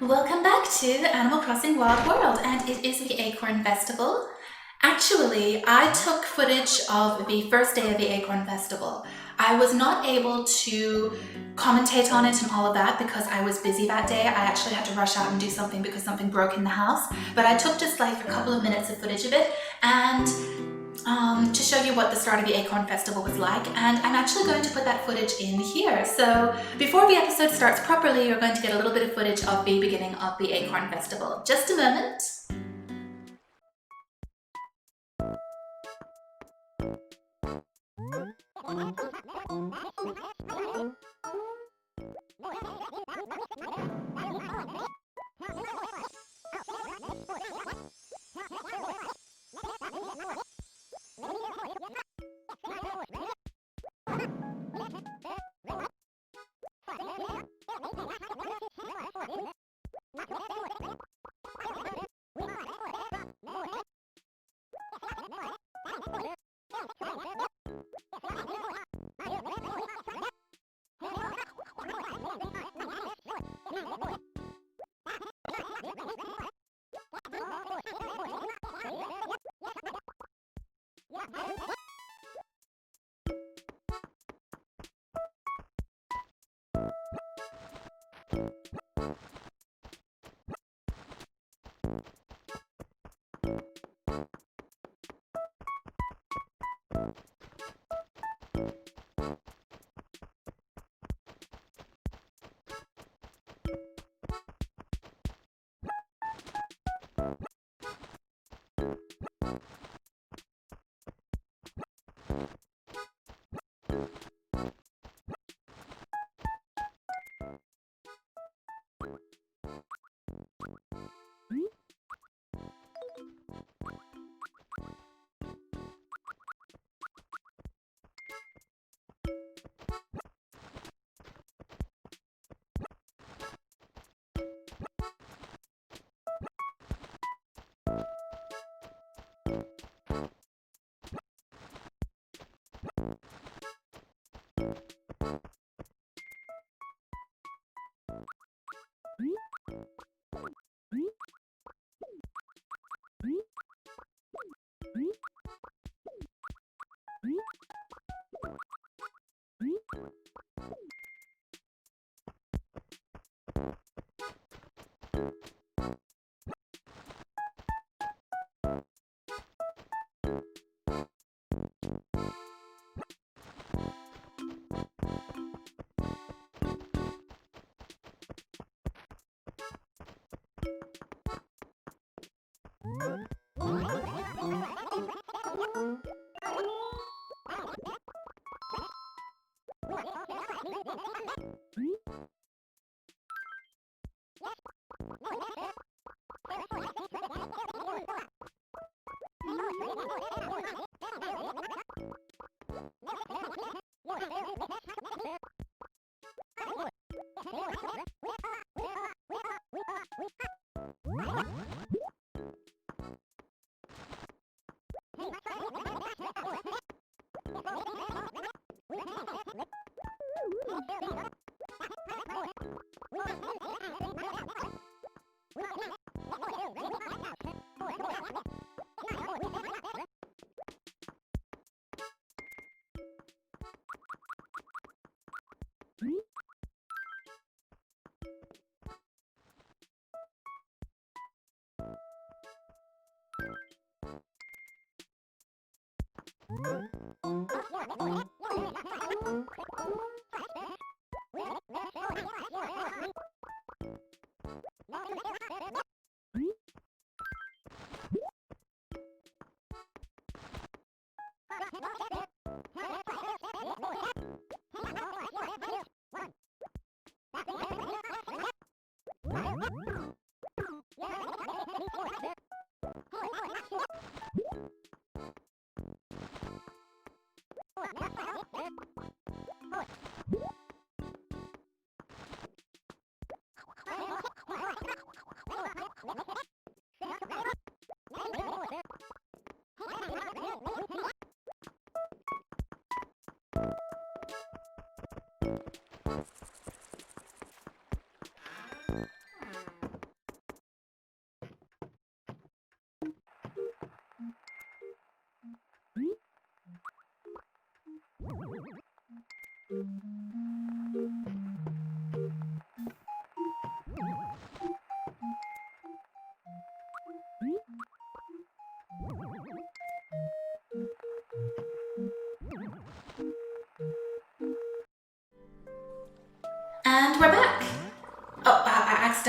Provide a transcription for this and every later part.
Welcome back to Animal Crossing Wild World, and it is the Acorn Festival. Actually, I took footage of the first day of the Acorn Festival. I was not able to commentate on it and all of that because I was busy that day. I actually had to rush out and do something because something broke in the house, but I took just like a couple of minutes of footage of it and to show you what the start of the Acorn Festival was like, and I'm actually going to put that footage in here. So before the episode starts properly, you're going to get a little bit of footage of the beginning of the Acorn Festival. Just a moment.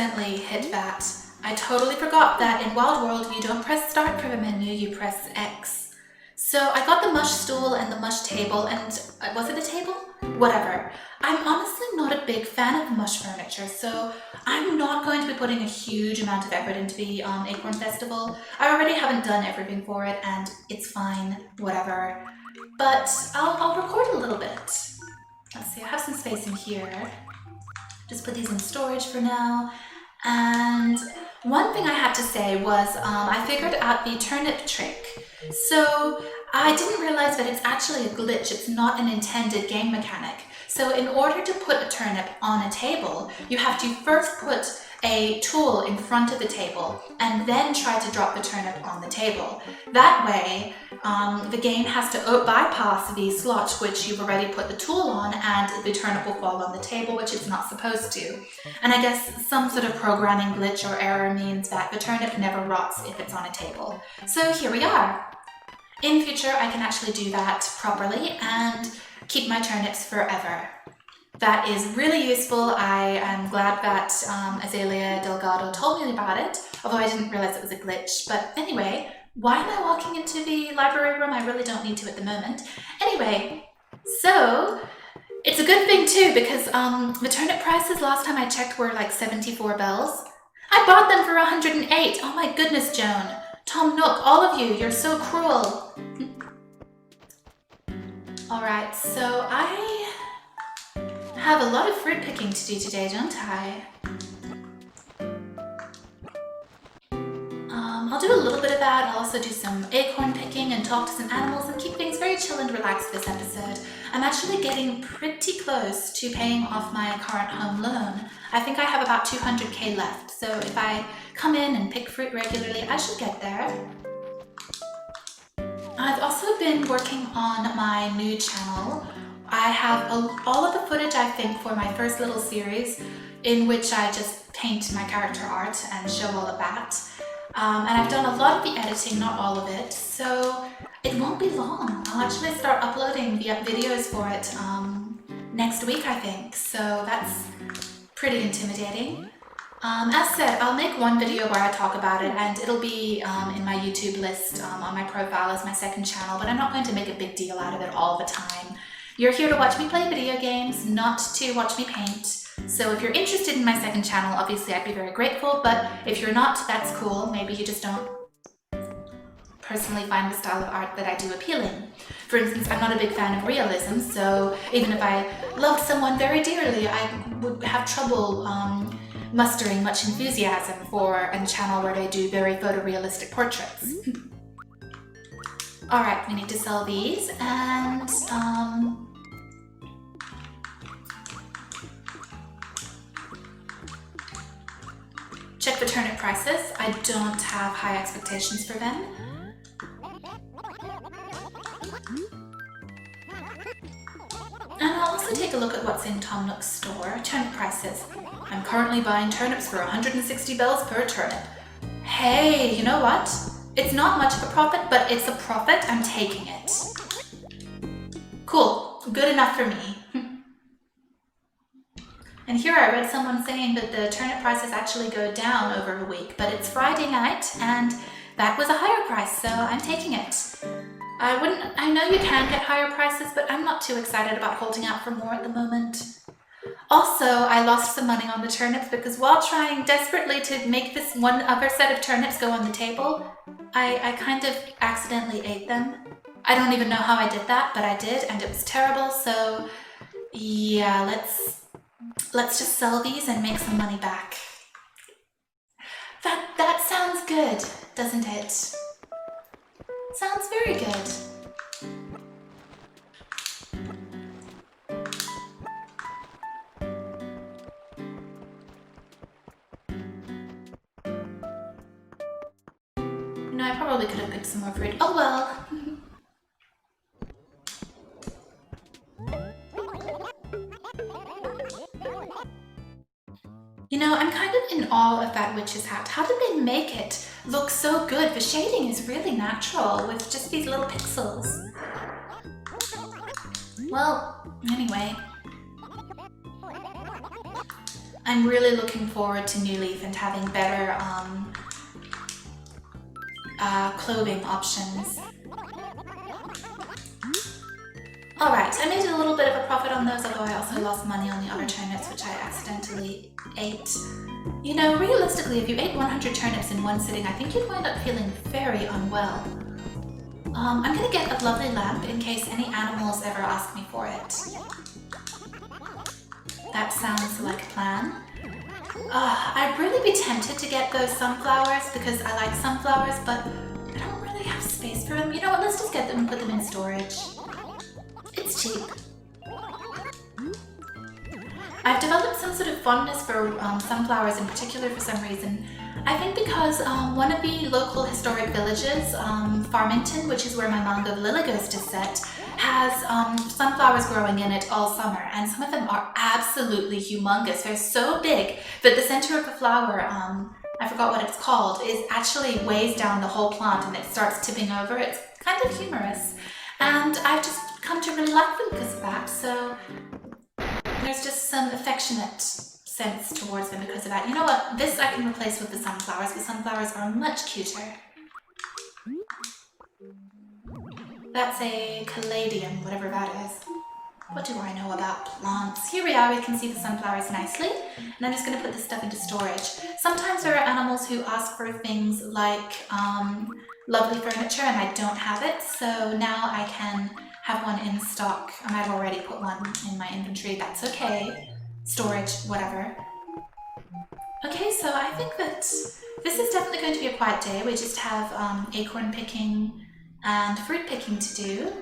accidentally hit that. I totally forgot that in Wild World you don't press start from a menu, you press X. So I got the mush stool and the mush table and, was it a table? Whatever. I'm honestly not a big fan of mush furniture, so I'm not going to be putting a huge amount of effort into the Acorn Festival. I already haven't done everything for it and it's fine, whatever. But I'll record a little bit. Let's see, I have some space in here. Just put these in storage for now. And one thing I had to say was I figured out the turnip trick. So I didn't realize that it's actually a glitch. It's not an intended game mechanic. So in order to put a turnip on a table, you have to first put a tool in front of the table and then try to drop the turnip on the table. That way, the game has to bypass the slot which you've already put the tool on and the turnip will fall on the table, which it's not supposed to. And I guess some sort of programming glitch or error means that the turnip never rots if it's on a table. So here we are. In future, I can actually do that properly and keep my turnips forever. That is really useful. I am glad that Azalea Delgado told me about it, although I didn't realize it was a glitch. But anyway, why am I walking into the library room? I really don't need to at the moment. Anyway, so it's a good thing too because the turnip prices last time I checked were like 74 bells. I bought them for 108. Oh my goodness, Joan. Tom Nook, all of you, you're so cruel. Alright, so I have a lot of fruit picking to do today, don't I? I'll do a little bit of that. I'll also do some acorn picking and talk to some animals and keep things very chill and relaxed this episode. I'm actually getting pretty close to paying off my current home loan. I think I have about 200k left, so if I come in and pick fruit regularly, I should get there. I've also been working on my new channel. I have all of the footage, I think, for my first little series in which I just paint my character art and show all of that. And I've done a lot of the editing, not all of it, so it won't be long. I'll actually start uploading the videos for it next week, I think, so that's pretty intimidating. As said, I'll make one video where I talk about it and it'll be in my YouTube list on my profile as my second channel, but I'm not going to make a big deal out of it all the time. You're here to watch me play video games, not to watch me paint. So if you're interested in my second channel, obviously I'd be very grateful, but if you're not, that's cool. Maybe you just don't personally find the style of art that I do appealing. For instance, I'm not a big fan of realism, so even if I loved someone very dearly, I would have trouble mustering much enthusiasm for a channel where they do very photorealistic portraits. Alright, we need to sell these and check the turnip prices. I don't have high expectations for them. And I'll also take a look at what's in Tom Nook's store. Turnip prices. I'm currently buying turnips for 160 bells per turnip. Hey, you know what? It's not much of a profit, but it's a profit. I'm taking it. Cool. Good enough for me. And here I read someone saying that the turnip prices actually go down over a week, but it's Friday night and that was a higher price, so I'm taking it. I know you can get higher prices, but I'm not too excited about holding out for more at the moment. Also, I lost some money on the turnips because while trying desperately to make this one other set of turnips go on the table, I kind of accidentally ate them. I don't even know how I did that, but I did, and it was terrible, so yeah, let's just sell these and make some money back. That sounds good, doesn't it? Sounds very good. You know, I probably could have picked some more fruit. Oh well. You know, I'm kind of in awe of that witch's hat. How did they make it look so good? The shading is really natural with just these little pixels. Well, anyway. I'm really looking forward to New Leaf and having better clothing options. Alright, I made a little bit of a profit on those, although I also lost money on the other turnips, which I accidentally ate. You know, realistically, if you ate 100 turnips in one sitting, I think you'd wind up feeling very unwell. I'm gonna get a lovely lamp in case any animals ever ask me for it. That sounds like a plan. I'd really be tempted to get those sunflowers because I like sunflowers, but I don't really have space for them. You know what, let's just get them and put them in storage. It's cheap. I've developed some sort of fondness for sunflowers in particular for some reason. I think because one of the local historic villages, Farmington, which is where my manga Lily Ghost is set, has sunflowers growing in it all summer, and some of them are absolutely humongous. They're so big that the center of the flower, I forgot what it's called, is actually weighs down the whole plant and it starts tipping over. It's kind of humorous, and I've just come to really like them because of that, so there's just some affectionate sense towards them because of that. You know what? This I can replace with the sunflowers. The sunflowers are much cuter. That's a caladium, whatever that is. What do I know about plants? Here we are, we can see the sunflowers nicely. And I'm just going to put this stuff into storage. Sometimes there are animals who ask for things like lovely furniture and I don't have it. So now I can have one in stock. I might have already put one in my inventory. That's okay. Storage, whatever. Okay, so I think that this is definitely going to be a quiet day. We just have acorn picking and fruit picking to do.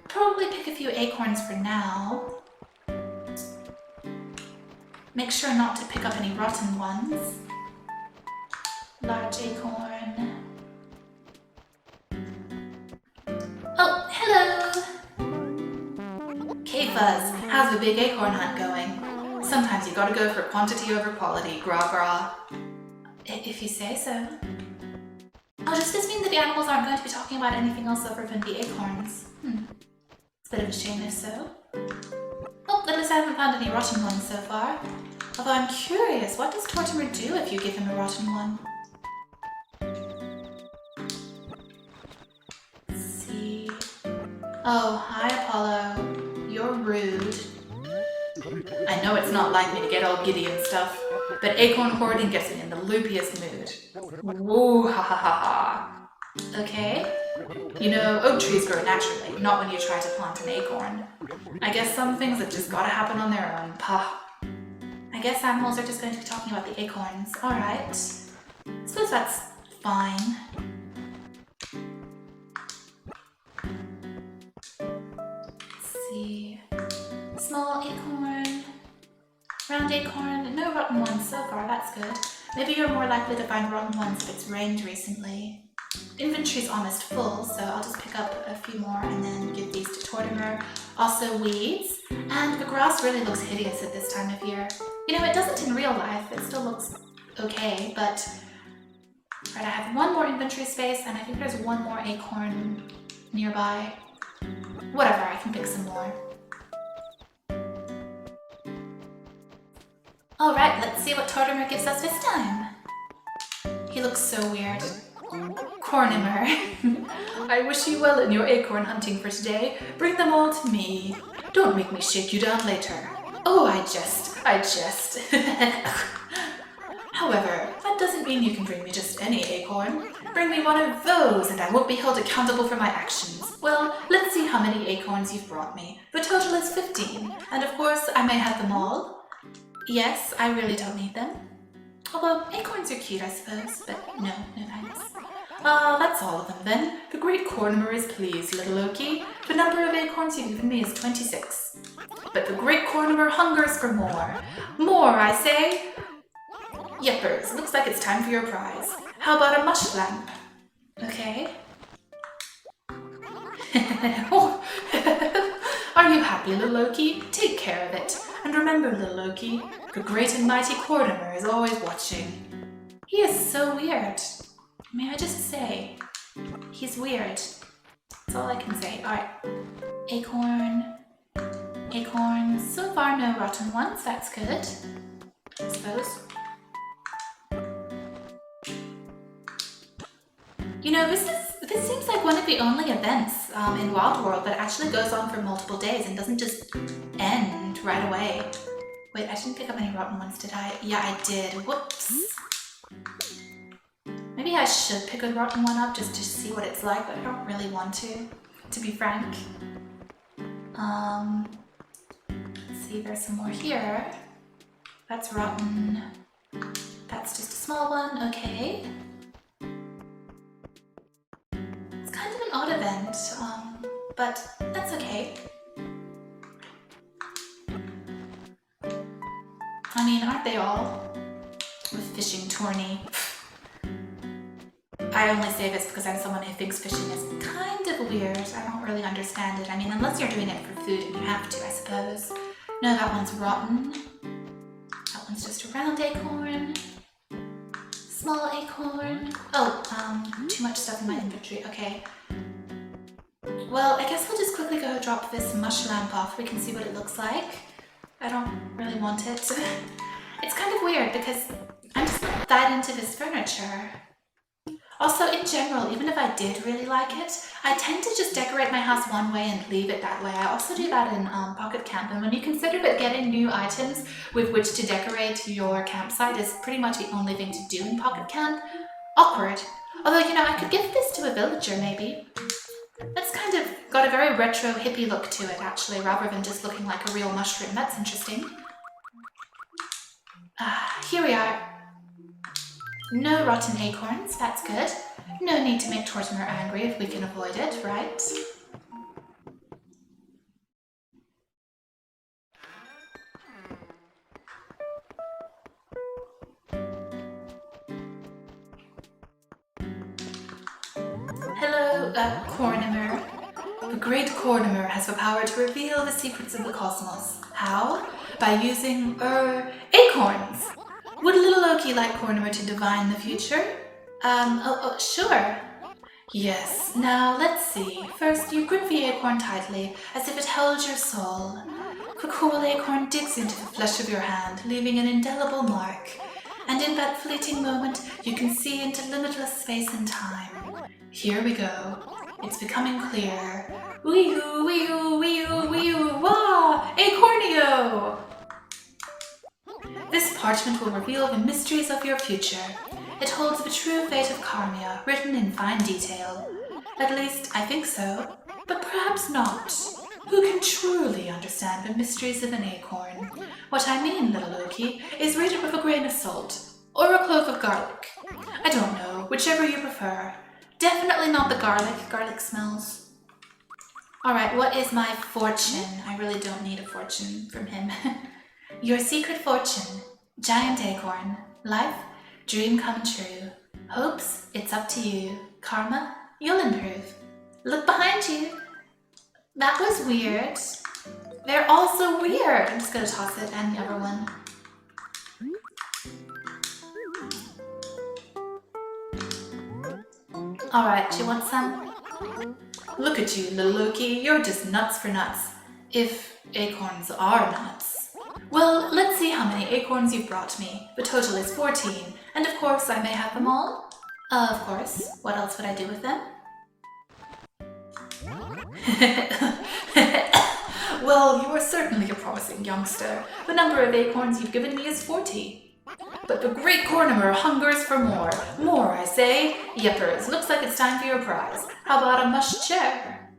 Probably pick a few acorns for now. Make sure not to pick up any rotten ones. Large acorn. Oh, hello! K-Fuzz, how's the big acorn hunt going? Sometimes you gotta go for quantity over quality, gra-gra. If you say so. Oh, does this mean that the animals aren't going to be talking about anything else other than the acorns? It's a bit of a shame if so. Oh, at least I haven't found any rotten ones so far. Although I'm curious, what does Tortimer do if you give him a rotten one? Let's see. Oh, hi Apollo. You're rude. I know it's not like me to get all giddy and stuff, but acorn hoarding gets me in the loopiest mood. Woo ha ha ha ha. Okay. You know, oak trees grow naturally, not when you try to plant an acorn. I guess some things have just gotta happen on their own, pah. I guess animals are just going to be talking about the acorns. Alright. I suppose that's fine. Let's see. Small acorn. Round acorn. No rotten ones so far, that's good. Maybe you're more likely to find rotten ones if it's rained recently. Inventory's almost full, so I'll just pick up a few more and then give these to Tortimer. Also weeds, and the grass really looks hideous at this time of year. You know, it doesn't in real life, it still looks okay, but... Alright, I have one more inventory space, and I think there's one more acorn nearby. Whatever, I can pick some more. Alright, let's see what Tortimer gives us this time. He looks so weird. Cornimer. I wish you well in your acorn hunting for today. Bring them all to me. Don't make me shake you down later. Oh, I jest. However, that doesn't mean you can bring me just any acorn. Bring me one of those and I won't be held accountable for my actions. Well, let's see how many acorns you've brought me. The total is 15, and of course I may have them all. Yes, I really don't need them. Although, acorns are cute, I suppose, but no thanks. That's all of them then. The great Cornimer is pleased, little Loki. The number of acorns you've given me is 26. But the great Cornimer hungers for more. More, I say! Yeppers, looks like it's time for your prize. How about a mush lamp? Okay. Are you happy, little Loki? Take care of it. And remember, little Loki, the great and mighty Cornimer is always watching. He is so weird. May I just say, he's weird. That's all I can say. Alright. Acorn. Acorns. So far, no rotten ones. That's good. I suppose. You know, this seems like one of the only events in Wild World that actually goes on for multiple days and doesn't just end right away. Wait, I didn't pick up any rotten ones, did I? Yeah, I did. Whoops. Maybe I should pick a rotten one up just to see what it's like, but I don't really want to be frank. Let's see, there's some more here. That's rotten. That's just a small one, okay. It's kind of an odd event, but that's okay. I mean, aren't they all? With fishing tourney. I only say this because I'm someone who thinks fishing is kind of weird. I don't really understand it. I mean, unless you're doing it for food and you have to, I suppose. No, that one's rotten. That one's just a round acorn. Small acorn. Oh, too much stuff in my inventory. Okay. Well, I guess I'll just quickly go drop this mush lamp off. We can see what it looks like. I don't really want it. It's kind of weird because I'm just not that into this furniture. Also, in general, even if I did really like it, I tend to just decorate my house one way and leave it that way. I also do that in Pocket Camp, and when you consider that getting new items with which to decorate your campsite is pretty much the only thing to do in Pocket Camp, awkward. Although, you know, I could give this to a villager, maybe. That's kind of got a very retro hippie look to it, actually, rather than just looking like a real mushroom. That's interesting. Here we are. No rotten acorns, that's good. No need to make Tortimer angry if we can avoid it, right? Hello, Cornimer. The great Cornimer has the power to reveal the secrets of the cosmos. How? By using, acorns. Would little Loki like Cornimer to divine the future? Sure. Yes, now let's see. First, you grip the acorn tightly, as if it held your soul. The cool acorn digs into the flesh of your hand, leaving an indelible mark. And in that fleeting moment, you can see into limitless space and time. Here we go. It's becoming clear. Wee-hoo, wee-hoo, wee-hoo, wee-hoo, wah! Acornio! This parchment will reveal the mysteries of your future. It holds the true fate of Carmia, written in fine detail. At least, I think so, but perhaps not. Who can truly understand the mysteries of an acorn? What I mean, little Loki, is read it with a grain of salt, or a clove of garlic. I don't know, whichever you prefer. Definitely not the garlic. Garlic smells. Alright, what is my fortune? I really don't need a fortune from him. Your secret fortune. Giant acorn. Life, dream come true. Hopes, it's up to you. Karma, you'll improve. Look behind you. That was weird. They're all so weird. I'm just gonna toss it and the other one. Alright, do you want some? Look at you, little Loki. You're just nuts for nuts. If acorns are nuts. Well, let's see how many acorns you've brought me. The total is 14, and of course I may have them all. Of course. What else would I do with them? Well, you are certainly a promising youngster. The number of acorns you've given me is 40. But the great Cornimer hungers for more. More, I say. Yippers, looks like it's time for your prize. How about a mush chair?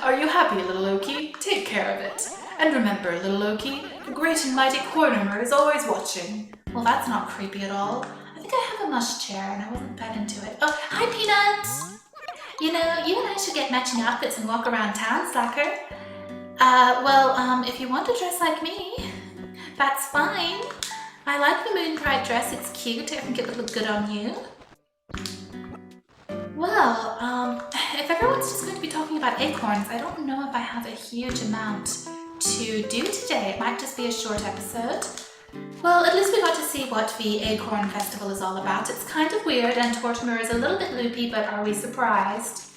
Are you happy, little Loki? Take care of it. And remember, little Loki, the great and mighty Cornimer is always watching. Well, that's not creepy at all. I think I have a mush chair and I wasn't that into it. Oh, hi, Peanut! You know, you and I should get matching outfits and walk around town, Slacker. If you want to dress like me, that's fine. I like the moon bright dress. It's cute. I think it would look good on you. Well, if everyone's just going to be talking about acorns, I don't know if I have a huge amount to do today. It might just be a short episode. Well, at least we got to see what the Acorn Festival is all about. It's kind of weird and Tortimer is a little bit loopy, but are we surprised?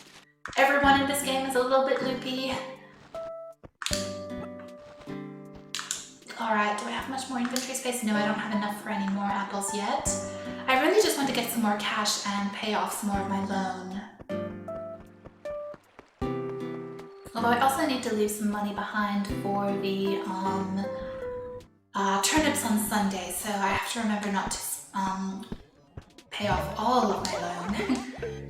Everyone in this game is a little bit loopy. Alright, do I have much more inventory space? No, I don't have enough for any more apples yet. I really just want to get some more cash and pay off some more of my loan. Although I also need to leave some money behind for the turnips on Sunday, so I have to remember not to pay off all of my loan.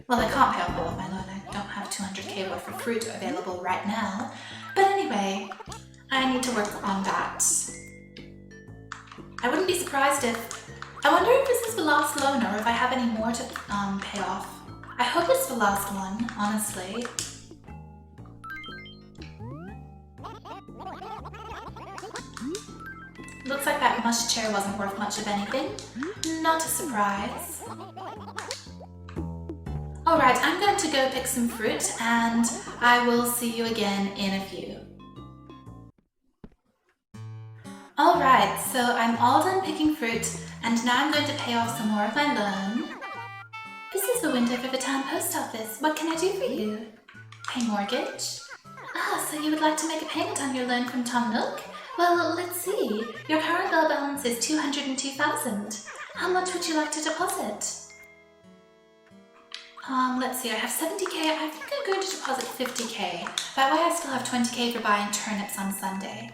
Well, I can't pay off all of my loan. I don't have 200k worth of fruit available right now. But anyway, I need to work on that. I wouldn't be surprised if... I wonder if this is the last loan or if I have any more to pay off. I hope it's the last one, honestly. Looks like that mush chair wasn't worth much of anything. Not a surprise. Alright, I'm going to go pick some fruit and I will see you again in a few. Alright, so I'm all done picking fruit and now I'm going to pay off some more of my loan. This is the window for the town post office. What can I do for you? Pay mortgage? Ah, so you would like to make a payment on your loan from Tom Nook? Well, let's see. Your current bill balance is 202,000. How much would you like to deposit? Let's see, I have 70k. I think I'm going to deposit 50k. That way I still have 20k for buying turnips on Sunday.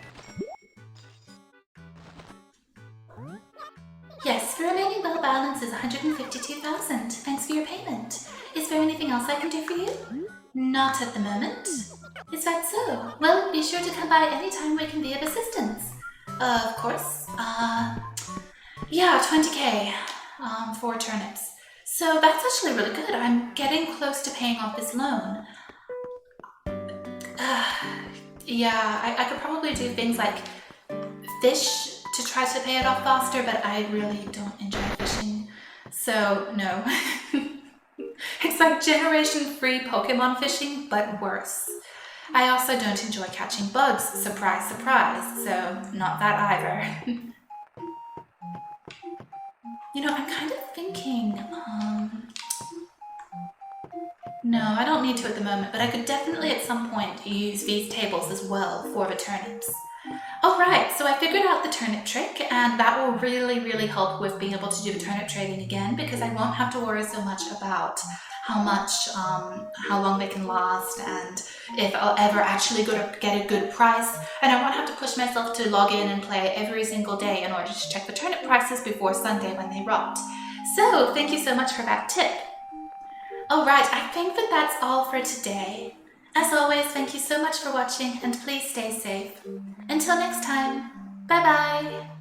Yes, the remaining bill balance is 152,000. Thanks for your payment. Is there anything else I can do for you? Not at the moment. Is that so? Well, be sure to come by anytime we can be of assistance. Of course. Yeah, 20k for turnips. So that's actually really good. I'm getting close to paying off this loan. Yeah, I could probably do things like fish to try to pay it off faster, but I really don't enjoy fishing. So, no. It's like generation-free Pokemon fishing, but worse. I also don't enjoy catching bugs, surprise, surprise, so not that either. You know, I'm kind of thinking, no, I don't need to at the moment, but I could definitely at some point use these tables as well for the turnips. Alright, so I figured out the turnip trick, and that will really help with being able to do the turnip trading again, because I won't have to worry so much about how long they can last, and if I'll ever actually get a good price, and I won't have to push myself to log in and play every single day in order to check the turnip prices before Sunday when they rot. So, thank you so much for that tip. Alright, I think that that's all for today. As always, thank you so much for watching, and please stay safe. Until next time, bye bye!